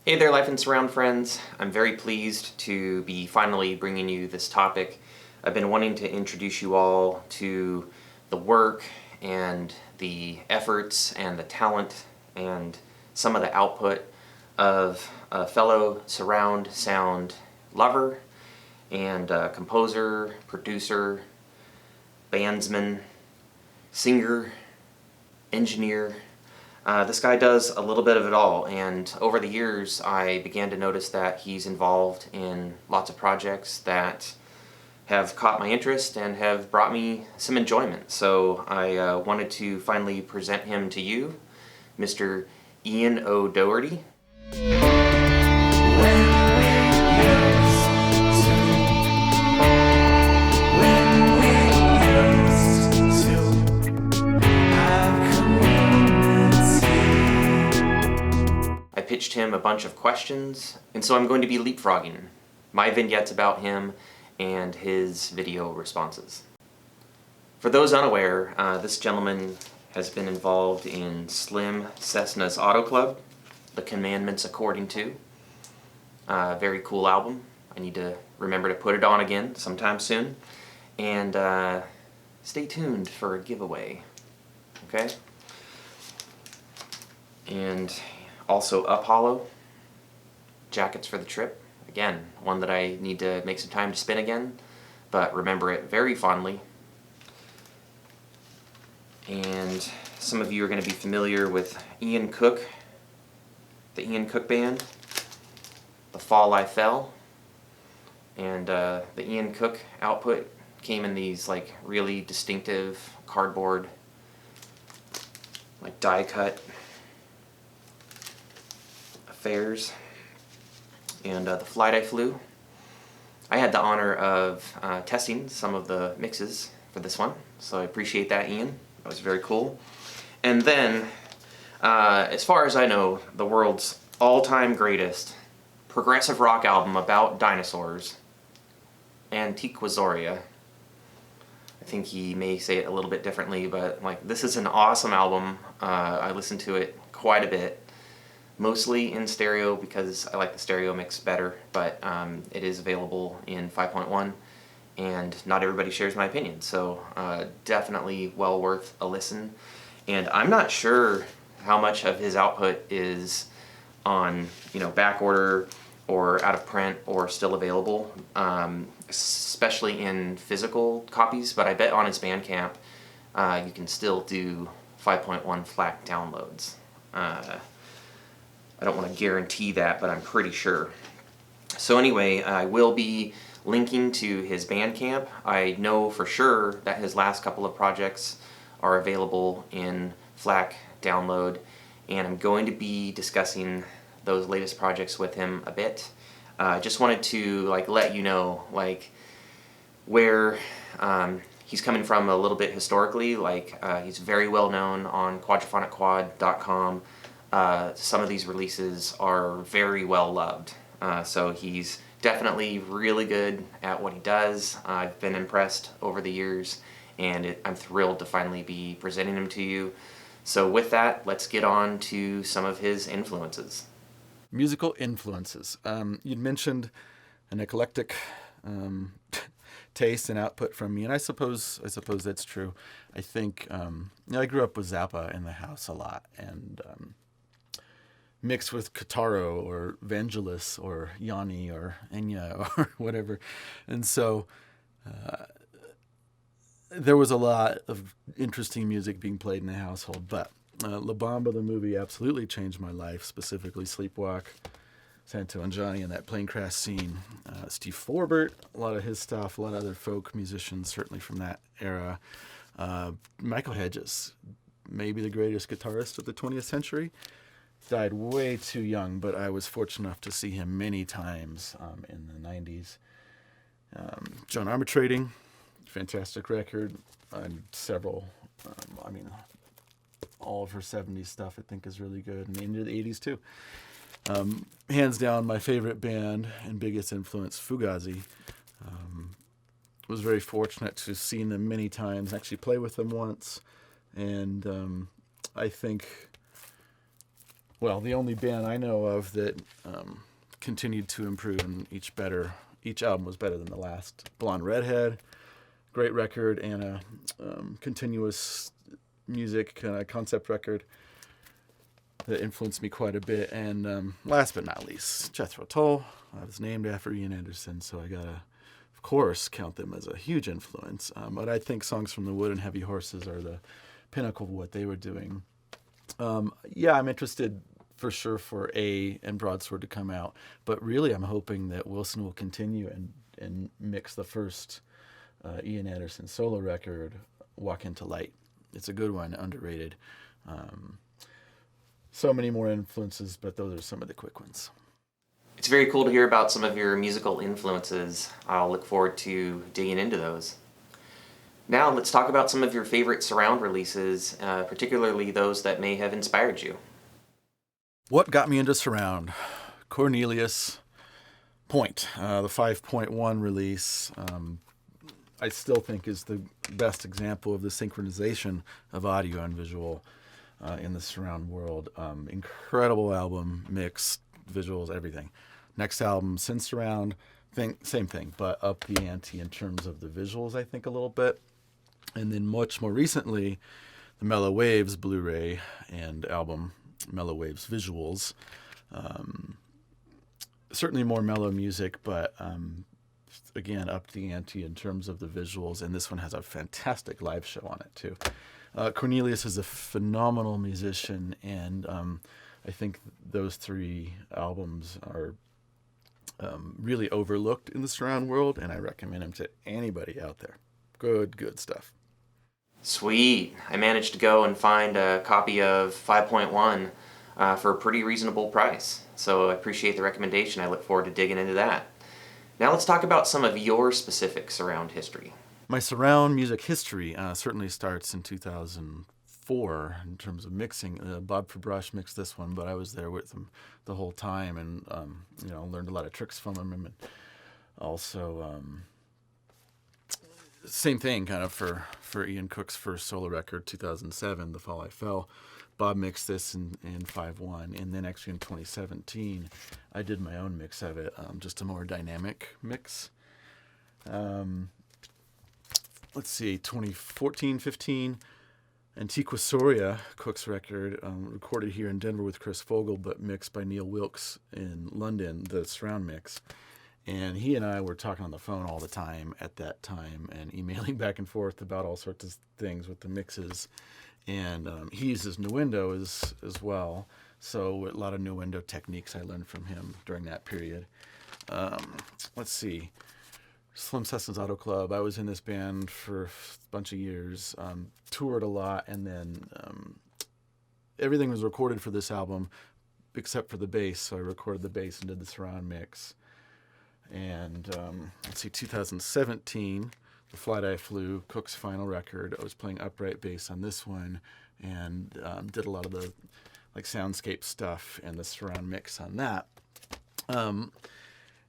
Hey there, Life and Surround friends. I'm very pleased to be finally bringing you this topic. I've been wanting to introduce you all to the work and the efforts and the talent and some of the output of a fellow surround sound lover and composer, producer, bandsman, singer, engineer. This guy does a little bit of it all, and over the years I began to notice that he's involved in lots of projects that have caught my interest and have brought me some enjoyment. So I wanted to finally present him to you, Mr. Ian O'Doherty. I pitched him a bunch of questions, and so I'm going to be leapfrogging my vignettes about him and his video responses. For those unaware, this gentleman has been involved in Slim Cessna's Auto Club, The Commandments According To. Very cool album. I need to remember to put it on again sometime soon. And stay tuned for a giveaway. Okay? And also Up Hollow, Jackets for the Trip. Again, one that I need to make some time to spin again, but remember it very fondly. And some of you are going to be familiar with Ian Cooke, the Ian Cooke Band, The Fall I Fell, and the Ian Cooke output came in these like really distinctive cardboard, like die cut affairs. And the Flight I Flew. I had the honor of testing some of the mixes for this one, so I appreciate that, Ian. That was very cool. And then, as far as I know, the world's all-time greatest progressive rock album about dinosaurs, Antiquizoria. I think he may say it a little bit differently, but like this is an awesome album. I listened to it quite a bit. Mostly in stereo because I like the stereo mix better, but it is available in 5.1 and not everybody shares my opinion, so definitely well worth a listen. And I'm not sure how much of his output is on, back order or out of print or still available, especially in physical copies, but I bet on his Bandcamp you can still do 5.1 FLAC downloads. I don't want to guarantee that, but I'm pretty sure. So anyway, I will be linking to his Bandcamp. I know for sure that his last couple of projects are available in FLAC download, and I'm going to be discussing those latest projects with him a bit. Just wanted to let you know where he's coming from a little bit historically. He's very well known on quadrophonic.com. Some of these releases are very well loved, so he's definitely really good at what he does. I've been impressed over the years, and I'm thrilled to finally be presenting him to you. So with that, let's get on to some of his influences. Musical influences. You'd mentioned an eclectic taste and output from me, and I suppose that's true. I think I grew up with Zappa in the house a lot, and mixed with Kitaro or Vangelis or Yanni or Enya or whatever. And so there was a lot of interesting music being played in the household. But La Bamba, the movie, absolutely changed my life, specifically Sleepwalk, Santo and Johnny, and that plane crash scene. Steve Forbert, a lot of his stuff, a lot of other folk musicians, certainly from that era. Michael Hedges, maybe the greatest guitarist of the 20th century. Died way too young, but I was fortunate enough to see him many times in the 90s. Joan Armatrading, fantastic record, and several. All of her 70s stuff I think is really good, and into the 80s too. Hands down, my favorite band and biggest influence, Fugazi. Was very fortunate to have seen them many times, actually play with them once, and I think well, the only band I know of that continued to improve and each album was better than the last. Blonde Redhead, great record, and a continuous music concept record that influenced me quite a bit. And last but not least, Jethro Tull. I was named after Ian Anderson, so I gotta, of course, count them as a huge influence. But I think Songs from the Wood and Heavy Horses are the pinnacle of what they were doing. Yeah, I'm interested for sure for A and Broadsword to come out, but really I'm hoping that Wilson will continue and mix the first Ian Anderson solo record, Walk Into Light. It's a good one, underrated. So many more influences, but those are some of the quick ones. It's very cool to hear about some of your musical influences. I'll look forward to digging into those. Now let's talk about some of your favorite surround releases, particularly those that may have inspired you. What got me into surround? Cornelius Point, the 5.1 release, I still think is the best example of the synchronization of audio and visual in the surround world. Incredible album, mix, visuals, everything. Next album, Sin Surround, same thing, but up the ante in terms of the visuals, I think, a little bit. And then much more recently, the Mellow Waves Blu-ray and album, Mellow Waves Visuals. Certainly more mellow music, but again, up the ante in terms of the visuals. And this one has a fantastic live show on it, too. Cornelius is a phenomenal musician, and I think those three albums are really overlooked in the surround world, and I recommend them to anybody out there. Good stuff. Sweet. I managed to go and find a copy of 5.1 for a pretty reasonable price. So I appreciate the recommendation. I look forward to digging into that. Now let's talk about some of your specific surround history. My surround music history certainly starts in 2004 in terms of mixing. Bob Fabrush mixed this one, but I was there with him the whole time and learned a lot of tricks from him. And also, same thing kind of for Ian Cooke's first solo record, 2007, The Fall I Fell. Bob mixed this in 5.1, and then actually in 2017, I did my own mix of it, just a more dynamic mix. Let's see, 2014, 15, Antiqua Soria, Cooke's record, recorded here in Denver with Chris Fogel, but mixed by Neil Wilkes in London, the surround mix. And he and I were talking on the phone all the time at that time and emailing back and forth about all sorts of things with the mixes. And he uses Nuendo as well. So a lot of Nuendo techniques I learned from him during that period. Let's see. Slim Sessions Auto Club. I was in this band for a bunch of years, toured a lot, and then everything was recorded for this album except for the bass. So I recorded the bass and did the surround mix. And let's see, 2017, The Flight I Flew, Cooke's final record. I was playing upright bass on this one and did a lot of the soundscape stuff and the surround mix on that.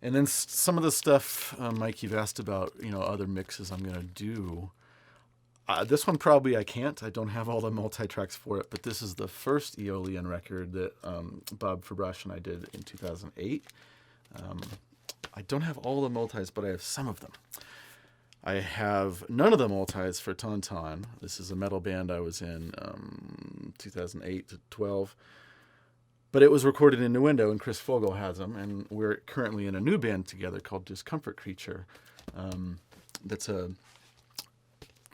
And then some of the stuff, Mike, you've asked about, other mixes I'm going to do. This one probably I can't. I don't have all the multi-tracks for it, but this is the first Eolian record that Bob Fabrush and I did in 2008. I don't have all the multis, but I have some of them. I have none of the multis for Tauntaun. This is a metal band I was in 2008 to 12. But it was recorded in Nuendo, and Chris Fogel has them. And we're currently in a new band together called Discomfort Creature. That's a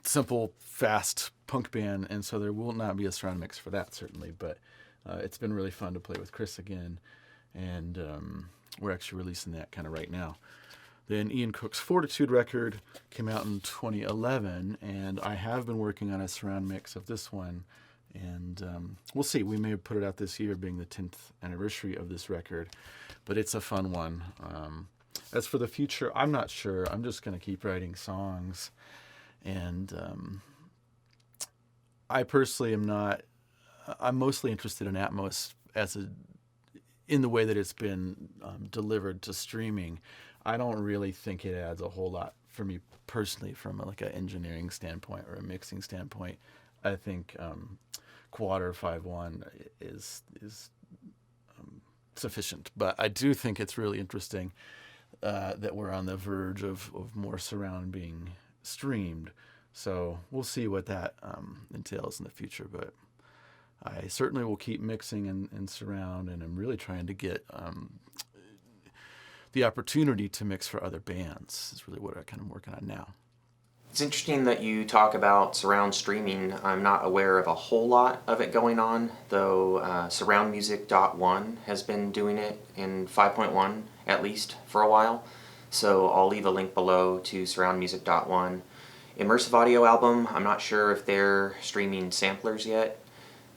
simple, fast punk band, and so there will not be a surround mix for that, certainly. But it's been really fun to play with Chris again. And we're actually releasing that kind of right now. Then Ian Cooke's Fortitude record came out in 2011, and I have been working on a surround mix of this one. And we'll see. We may put it out this year, being the 10th anniversary of this record. But it's a fun one. As for the future, I'm not sure. I'm just going to keep writing songs. And I personally am not... I'm mostly interested in Atmos in the way that it's been delivered to streaming. I don't really think it adds a whole lot for me personally from an engineering standpoint or a mixing standpoint. I think Quadr 5.1 is sufficient. But I do think it's really interesting that we're on the verge of more surround being streamed. So we'll see what that entails in the future. But I certainly will keep mixing and surround, and I'm really trying to get the opportunity to mix for other bands. Is really what I'm kind of working on now. It's interesting that you talk about surround streaming. I'm not aware of a whole lot of it going on, though surroundmusic.1 has been doing it in 5.1 at least for a while. So I'll leave a link below to surroundmusic.1. Immersive Audio Album, I'm not sure if they're streaming samplers yet.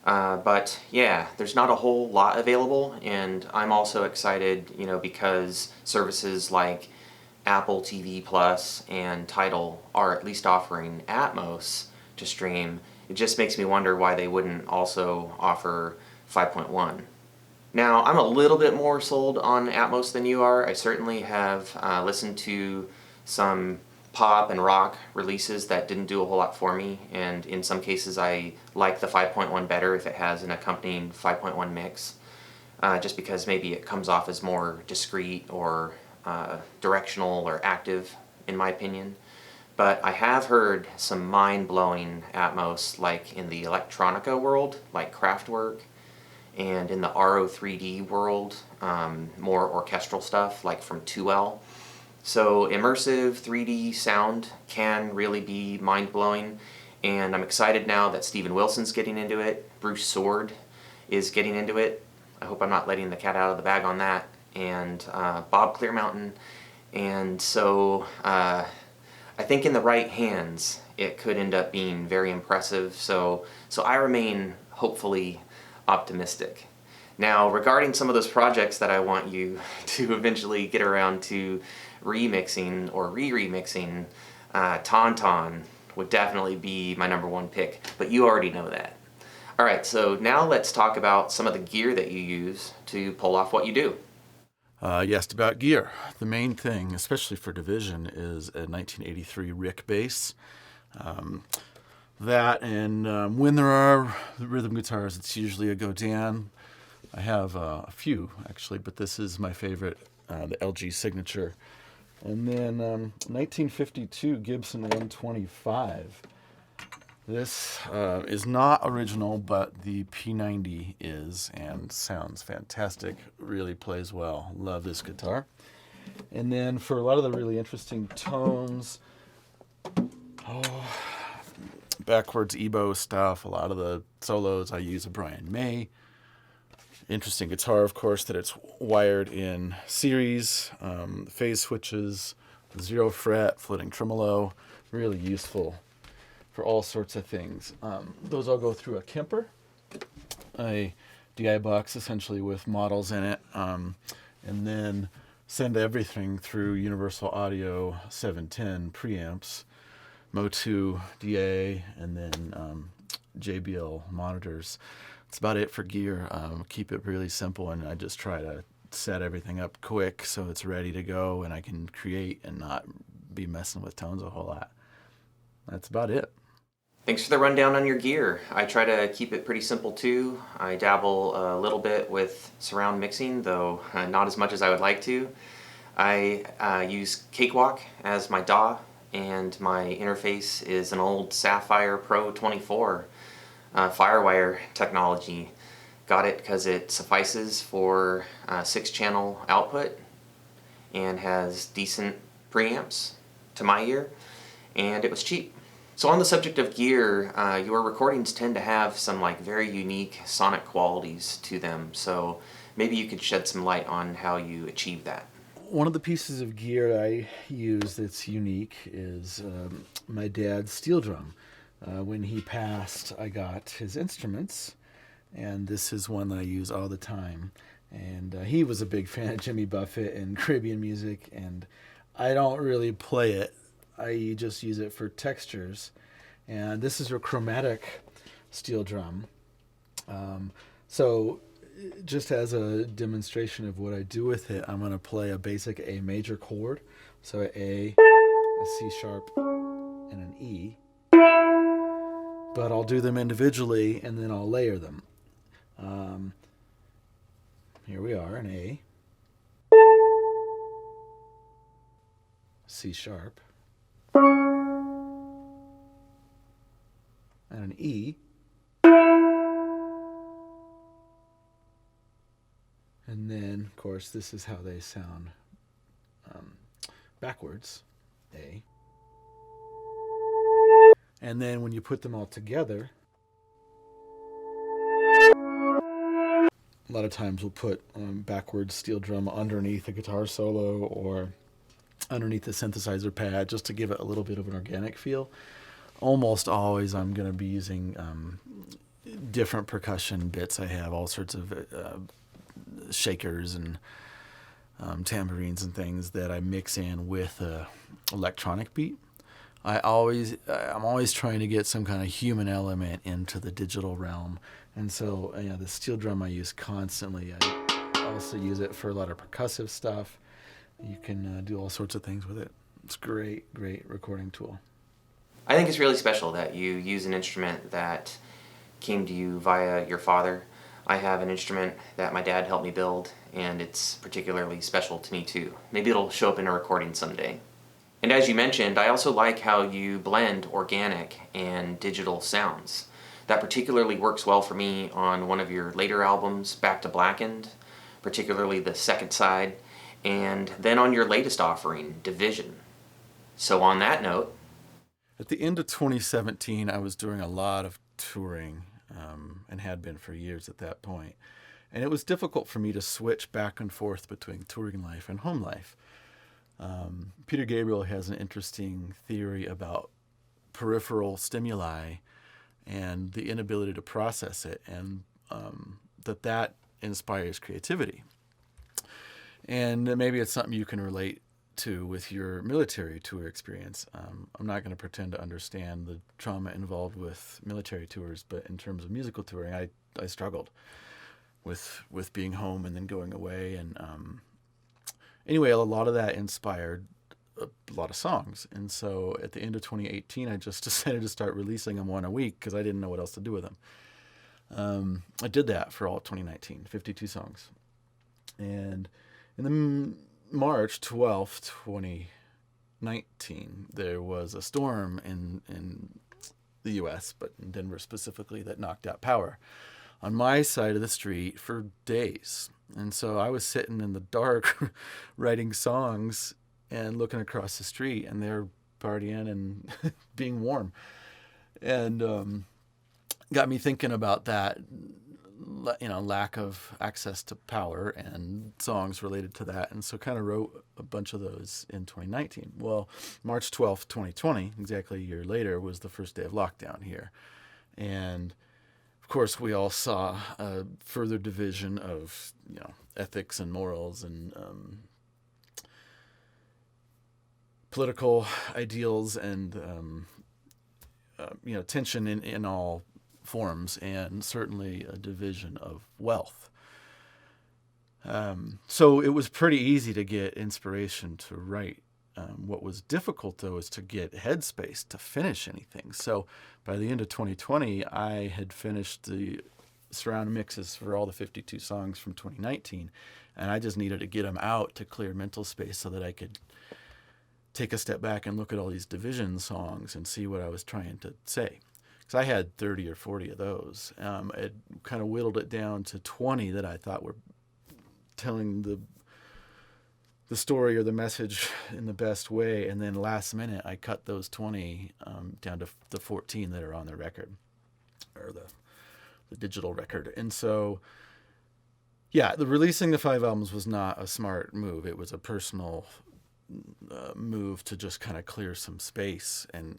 But yeah, there's not a whole lot available, and I'm also excited, because services like Apple TV Plus and Tidal are at least offering Atmos to stream. It just makes me wonder why they wouldn't also offer 5.1. Now, I'm a little bit more sold on Atmos than you are. I certainly have listened to some pop and rock releases that didn't do a whole lot for me, and in some cases I like the 5.1 better if it has an accompanying 5.1 mix, just because maybe it comes off as more discreet or directional or active, in my opinion. But I have heard some mind-blowing Atmos, like in the electronica world, like Kraftwerk, and in the RO3D world, more orchestral stuff, like from 2L. So immersive 3D sound can really be mind-blowing, and I'm excited now that Steven Wilson's getting into it, Bruce Sword is getting into it. I hope I'm not letting the cat out of the bag on that, and Bob Clearmountain. And so I think in the right hands it could end up being very impressive, so I remain hopefully optimistic. Now, regarding some of those projects that I want you to eventually get around to remixing or re-remixing, Tauntaun would definitely be my #1 pick, but you already know that. Alright, so now let's talk about some of the gear that you use to pull off what you do. You asked about gear. The main thing, especially for Division, is a 1983 Rick bass. That, and when there are rhythm guitars, it's usually a Godin. I have a few, actually, but this is my favorite, the LG Signature. And then 1952 Gibson 125. This is not original, but the P90 is, and sounds fantastic. Really plays well. Love this guitar. And then for a lot of the really interesting tones, backwards EBO stuff, a lot of the solos, I use a Brian May. Interesting guitar, of course, that it's wired in series, phase switches, 0 fret, floating tremolo, really useful for all sorts of things. Those all go through a Kemper, a DI box essentially with models in it, and then send everything through Universal Audio 710 preamps, Mo2 DA, and then JBL monitors. That's about it for gear. Keep it really simple, and I just try to set everything up quick so it's ready to go and I can create and not be messing with tones a whole lot. That's about it. Thanks for the rundown on your gear. I try to keep it pretty simple too. I dabble a little bit with surround mixing, though not as much as I would like to. I use Cakewalk as my DAW, and my interface is an old Sapphire Pro 24 Firewire technology. Got it because it suffices for 6-channel output and has decent preamps to my ear, and it was cheap. So on the subject of gear, your recordings tend to have some very unique sonic qualities to them, so maybe you could shed some light on how you achieve that. One of the pieces of gear I use that's unique is my dad's steel drum. When he passed, I got his instruments, and this is one that I use all the time. And he was a big fan of Jimmy Buffett and Caribbean music, and I don't really play it. I just use it for textures. And this is a chromatic steel drum. So just as a demonstration of what I do with it, I'm going to play a basic A major chord. So a C sharp, and an E. But I'll do them individually, and then I'll layer them. Here we are, an A, C sharp, and an E. And then, of course, this is how they sound backwards, A. And then when you put them all together, a lot of times we'll put backwards steel drum underneath a guitar solo or underneath the synthesizer pad just to give it a little bit of an organic feel. Almost always I'm going to be using different percussion bits. I have all sorts of shakers and tambourines and things that I mix in with a electronic beat. I'm always trying to get some kind of human element into the digital realm, and so the steel drum I use constantly. I also use it for a lot of percussive stuff. You can do all sorts of things with it. It's a great recording tool. I think it's really special that you use an instrument that came to you via your father. I have an instrument that my dad helped me build, and it's particularly special to me too. Maybe it'll show up in a recording someday. And as you mentioned, I also like how you blend organic and digital sounds. That particularly works well for me on one of your later albums, Back to Blackened, particularly the second side, and then on your latest offering, Division. So on that note, at the end of 2017, I was doing a lot of touring and had been for years at that point. And it was difficult for me to switch back and forth between touring life and home life. Peter Gabriel has an interesting theory about peripheral stimuli and the inability to process it, and that inspires creativity. And maybe it's something you can relate to with your military tour experience. I'm not going to pretend to understand the trauma involved with military tours, but in terms of musical touring, I struggled with being home and then going away. And anyway, a lot of that inspired a lot of songs. And so at the end of 2018, I just decided to start releasing them one a week because I didn't know what else to do with them. I did that for all of 2019, 52 songs. And in the March 12th, 2019, there was a storm in the U.S., but in Denver specifically, that knocked out power on my side of the street for days. And so I was sitting in the dark writing songs and looking across the street, and they're partying and being warm. And got me thinking about that, lack of access to power and songs related to that. And so kind of wrote a bunch of those in 2019. Well, March 12th, 2020, exactly a year later, was the first day of lockdown here. And of course, we all saw a further division of, ethics and morals and political ideals and, tension in all forms, and certainly a division of wealth. So it was pretty easy to get inspiration to write. What was difficult, though, is to get headspace to finish anything. So by the end of 2020, I had finished the surround mixes for all the 52 songs from 2019, and I just needed to get them out to clear mental space so that I could take a step back and look at all these division songs and see what I was trying to say. Because I had 30 or 40 of those. It kind of whittled it down to 20 that I thought were telling the story or the message in the best way, and then last minute I cut those 20 down to the 14 that are on the record, or the digital record. And so, the releasing the 5 albums was not a smart move. It was a personal move to just kind of clear some space and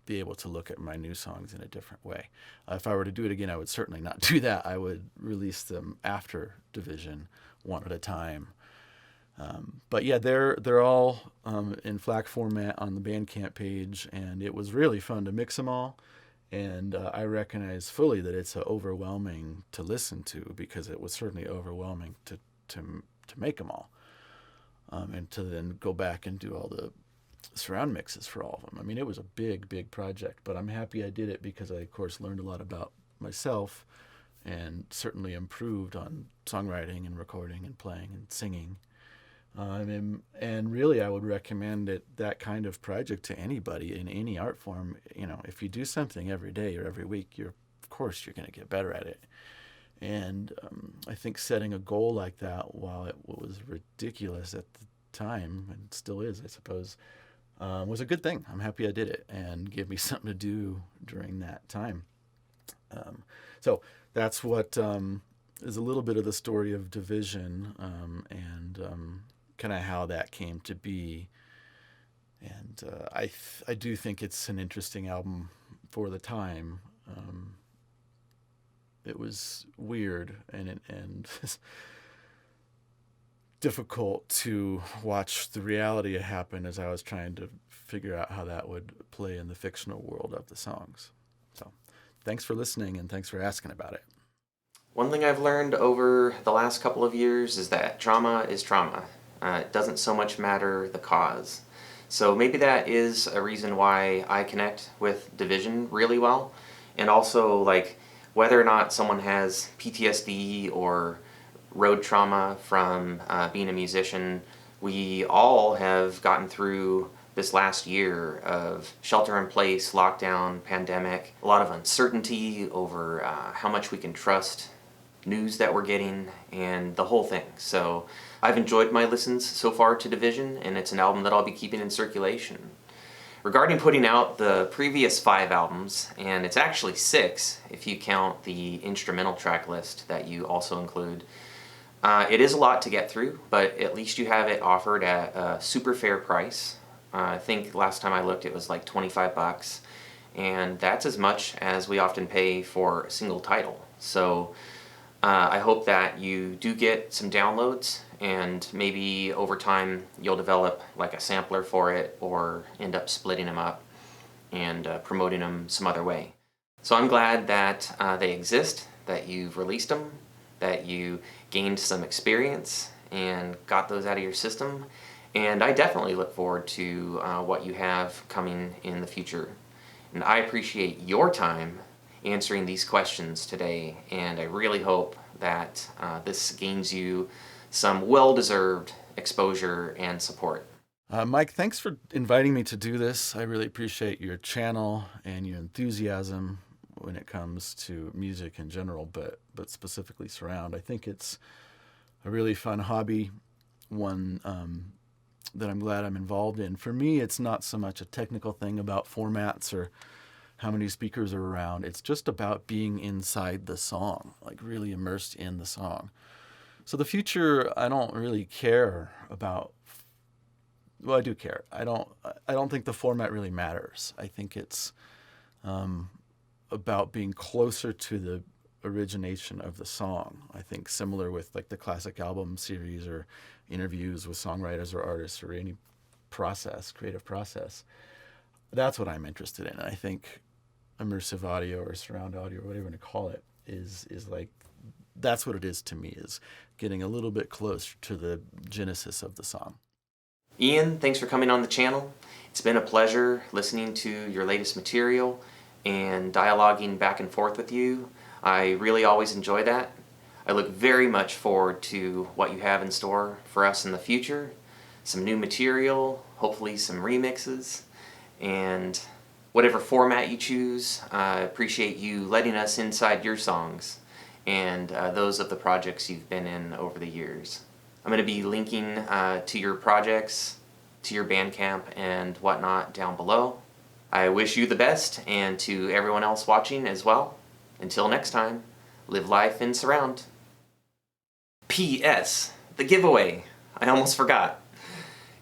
be able to look at my new songs in a different way. If I were to do it again, I would certainly not do that. I would release them after Division, one at a time. But they're all in FLAC format on the Bandcamp page, and it was really fun to mix them all. And I recognize fully that it's overwhelming to listen to, because it was certainly overwhelming to make them all, and to then go back and do all the surround mixes for all of them. I mean, it was a big project, but I'm happy I did it because I, of course, learned a lot about myself and certainly improved on songwriting and recording and playing and singing. And really, I would recommend that kind of project to anybody in any art form. If you do something every day or every week, of course you're going to get better at it. And I think setting a goal like that, while it was ridiculous at the time, and still is, I suppose, was a good thing. I'm happy I did it and gave me something to do during that time. So that's what is a little bit of the story of Division, and kind of how that came to be. And I do think it's an interesting album for the time. It was weird and difficult to watch the reality happen as I was trying to figure out how that would play in the fictional world of the songs. So thanks for listening, and thanks for asking about it. One thing I've learned over the last couple of years is that trauma is trauma. It doesn't so much matter the cause. So maybe that is a reason why I connect with Division really well. And also, like, whether or not someone has PTSD or road trauma from being a musician, we all have gotten through this last year of shelter in place, lockdown, pandemic, a lot of uncertainty over how much we can trust news that we're getting, and the whole thing. So I've enjoyed my listens so far to Division, and it's an album that I'll be keeping in circulation. Regarding putting out the previous 5 albums, and it's actually 6 if you count the instrumental track list that you also include, it is a lot to get through, but at least you have it offered at a super fair price. I think last time I looked it was like $25, and that's as much as we often pay for a single title. So I hope that you do get some downloads, and maybe over time you'll develop like a sampler for it, or end up splitting them up and promoting them some other way. So I'm glad that they exist, that you've released them, that you gained some experience and got those out of your system, and I definitely look forward to what you have coming in the future. And I appreciate your time answering these questions today, and I really hope that this gains you some well-deserved exposure and support. Mike, thanks for inviting me to do this. I really appreciate your channel and your enthusiasm when it comes to music in general, but specifically surround. I think it's a really fun hobby, one that I'm glad I'm involved in. For me, it's not so much a technical thing about formats or how many speakers are around. It's just about being inside the song, like really immersed in the song. So the future, I don't really care about. Well, I do care. I don't think the format really matters. I think it's about being closer to the origination of the song. I think similar with like the classic album series or interviews with songwriters or artists or any creative process. That's what I'm interested in. And I think immersive audio or surround audio or whatever you want to call it is like, that's what it is to me, is getting a little bit closer to the genesis of the song. Ian, thanks for coming on the channel. It's been a pleasure listening to your latest material and dialoguing back and forth with you. I really always enjoy that. I look very much forward to what you have in store for us in the future. Some new material, hopefully some remixes, and whatever format you choose. I appreciate you letting us inside your songs and those of the projects you've been in over the years. I'm going to be linking to your projects, to your Bandcamp and whatnot down below. I wish you the best, and to everyone else watching as well. Until next time, live life in surround. P.S. The giveaway. I almost forgot.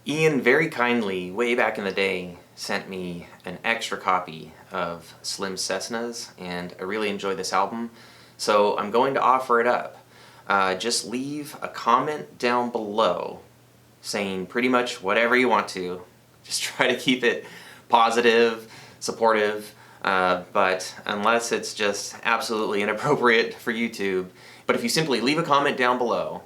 Ian very kindly, way back in the day, sent me an extra copy of Slim Cessnas, and I really enjoy this album, so I'm going to offer it up. Just leave a comment down below saying pretty much whatever you want to. Just try to keep it positive, supportive, but unless it's just absolutely inappropriate for YouTube. But if you simply leave a comment down below,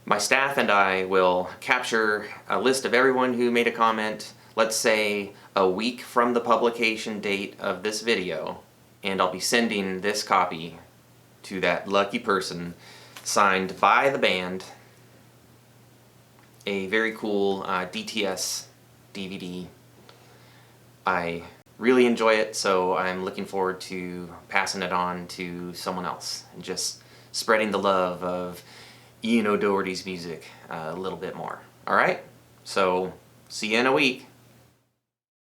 my staff and I will capture a list of everyone who made a comment, let's say a week from the publication date of this video, and I'll be sending this copy to that lucky person, signed by the band, a very cool DTS DVD. I really enjoy it, so I'm looking forward to passing it on to someone else and just spreading the love of Ian O'Doherty's music a little bit more. Alright? So, see you in a week.